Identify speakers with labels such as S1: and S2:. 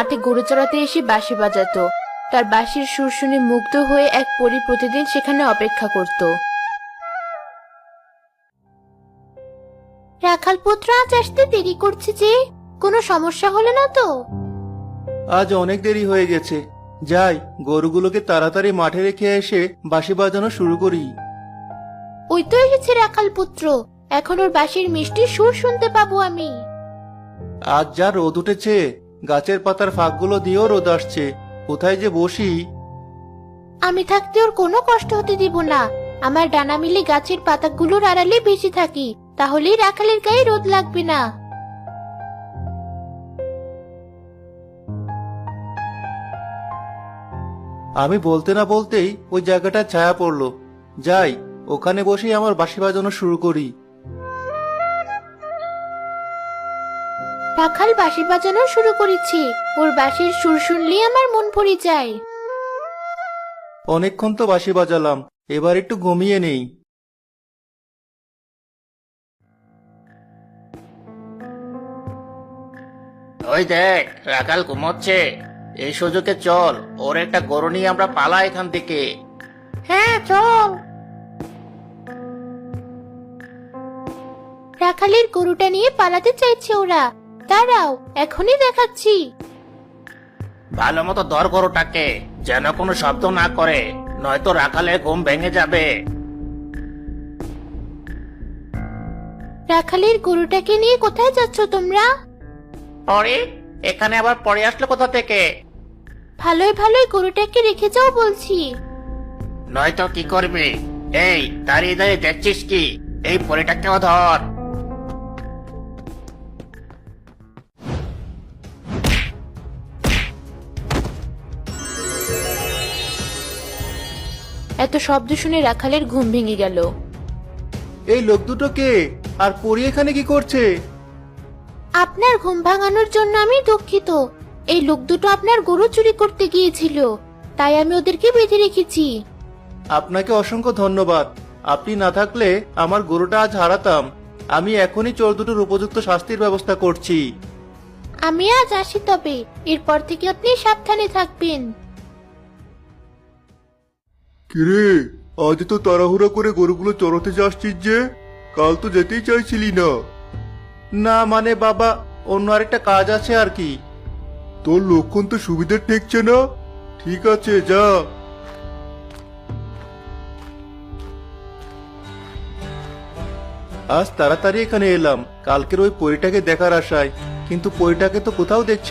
S1: মাঠে গরু চড়াতে এসে বাঁশি বাজাতো। তার বাঁশির সুর শুনে মুগ্ধ হয়ে এক পরী প্রতিদিন সেখানে অপেক্ষা করত। রাখাল পুত্র আজ আসতে দেরি করছে যে, কোনো সমস্যা হলো না তো?
S2: আজ অনেক দেরি হয়ে গেছে, যাই গরুগুলোকে তাড়াতাড়ি মাঠে রেখে এসে বাঁশি বাজানো শুরু করি।
S1: ওই তো এসেছে রাখাল পুত্র, এখন ওর বাঁশির মিষ্টি সুর শুনতে পাবো আমি।
S2: আজ যা রোদ উঠেছে, গাছের পাতার ফাঁকগুলো দিয়েও রোদ আসছে, কোথায় যে বসি।
S1: আমি থাকতে ওর কোনো কষ্ট হতে দিব না। আমার ডানা মিলে গাছের পাতাগুলোর আড়ালে বেশি থাকি, তাহলেই রাখালের গায়ে রোদ লাগবে না।
S2: আমি বলতে না বলতেই ওই জায়গাটা ছায়া পড়লো, যাই ওখানে বসেই আমার বাঁশি বাজানো শুরু করি।
S1: রাখাল বাঁশি বাজানো শুরু করেছে, ওর বাঁশির সুর শুনলেই আমার মন ভরে যায়।
S2: অনেকক্ষণ তো বাঁশি বাজালাম, এবার একটু ঘুমিয়ে নেই।
S3: ওই দেখ, রাখাল ঘুমোচ্ছে। এই সুযোগে চল, ওর একটা গরু নিয়ে আমরা পালাই এখান থেকে।
S1: হ্যাঁ চল। রাখালের গরুটা নিয়ে পালাতে চাইছে ওরা, দাঁড়াও এখনই দেখাচ্ছি।
S3: ভালো মতো ধর গরুটাকে, যেন কোনো শব্দ না করে, নয়তো রাখালের ঘুম ভেঙে যাবে।
S1: রাখালের গরুটাকে নিয়ে কোথায় যাচ্ছ তোমরা?
S3: পরে এখানে আবার পরে আসলো কোথা থেকে?
S1: ভালোই ভালোই গরুটাকে রেখে যাও বলছি।
S3: নয়তো কি করবি? এই দাঁড়িয়ে দাঁড়িয়ে দেখছিস কি? এই পরিটাকেও ধর।
S1: এত শব্দ শুনে রাখালের ঘুম ভেঙে গেল।
S2: এই লোক দুটো কে, আর পরি এখানে কি করছে?
S1: আপনার ঘুম ভাঙানোর জন্য আমি দুঃখিত। এই লোক দুটো আপনার গরু চুরি করতে গিয়েছিল, তাই আমি ওদেরকে বেঁধে রেখেছি।
S2: আপনাকে অসংখ্য ধন্যবাদ, আপনি না থাকলে আমার গরুটা আজ হারাতাম। আমি এখনই চোর দুটোর উপযুক্ত শাস্তির ব্যবস্থা করছি।
S1: আমি আজ আসি, তবে এরপর থেকে আপনি সাবধানে থাকবেন।
S2: কিরে, আজ তো তাড়াহুড়া করে গরুগুলো চড়াতে যাচ্ছিস যে? কাল তো যেতেই চাইছিলি না। না মানে বাবা, অন্য আরেকটা কাজ আছে আর কি। তোর লক্ষণ তো সুবিধার ঠেকছে না। ঠিক আছে, যা। আজ তাড়াতাড়ি এখানে এলাম কালকের ওই পরীটাকে দেখার আশায়, কিন্তু পরীটাকে তো কোথাও দেখছি